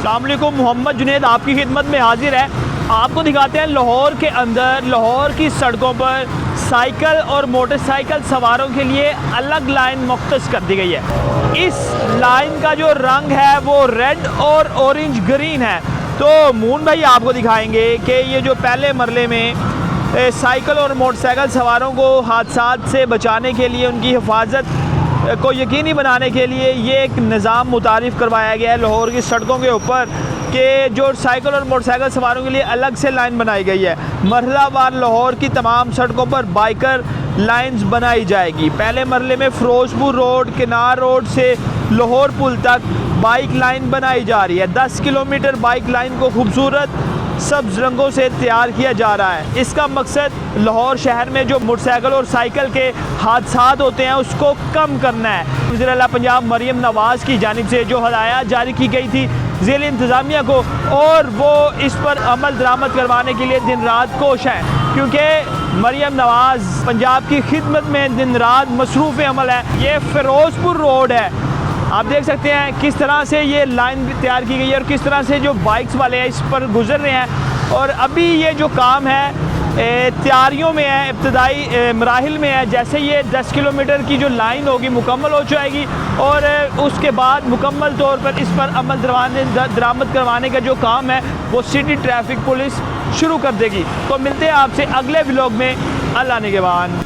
अस्सलाम वालेकुम, मोहम्मद जुनैद आपकी खिदमत में हाजिर है। आपको दिखाते हैं लाहौर के अंदर, लाहौर की सड़कों पर साइकिल और मोटरसाइकिल सवारों के लिए अलग लाइन मुख्तस कर दी गई है। इस लाइन का जो रंग है वो रेड और ऑरेंज ग्रीन है। तो मून भाई आपको दिखाएंगे कि ये जो पहले मरले में साइकिल और मोटरसाइकिल सवारों को हादसात से बचाने के लिए, उनकी हिफाजत को यकीनी बनाने के लिए ये एक निज़ाम मुतारिफ़ करवाया गया है लाहौर की सड़कों के ऊपर कि जो साइकिल और मोटरसाइकिल सवारों के लिए अलग से लाइन बनाई गई है। मरहलावार लाहौर की तमाम सड़कों पर बाइकर लाइंस बनाई जाएगी। पहले मरले में फ़िरोज़पुर रोड, किनार रोड से लाहौर पुल तक बाइक लाइन बनाई जा रही है। 10 किलोमीटर बाइक लाइन को खूबसूरत सब्ज़ रंगों से तैयार किया जा रहा है। इसका मकसद लाहौर शहर में जो मोटरसाइकिल और साइकिल के हादसात होते हैं उसको कम करना है। वज़ीर आला पंजाब मरियम नवाज़ की जानिब से जो हदायत जारी की गई थी ज़िला इंतज़ामिया को, और वो इस पर अमल दरामद करवाने के लिए दिन रात कोश हैं, क्योंकि मरियम नवाज़ पंजाब की खिदमत में दिन रात मसरूफ़ अमल है। ये फ़िरोज़पुर रोड है, आप देख सकते हैं किस तरह से ये लाइन तैयार की गई है और किस तरह से जो बाइक्स वाले हैं इस पर गुजर रहे हैं। और अभी ये जो काम है तैयारियों में है, इब्तदाई मराहिल में है। जैसे ये 10 किलोमीटर की जो लाइन होगी मुकम्मल हो जाएगी और उसके बाद मुकम्मल तौर पर इस पर अमल दरामद करवाने का जो काम है वो सिटी ट्रैफिक पुलिस शुरू कर देगी। तो मिलते हैं आपसे अगले व्लॉग में। अल्लाह निगहबान।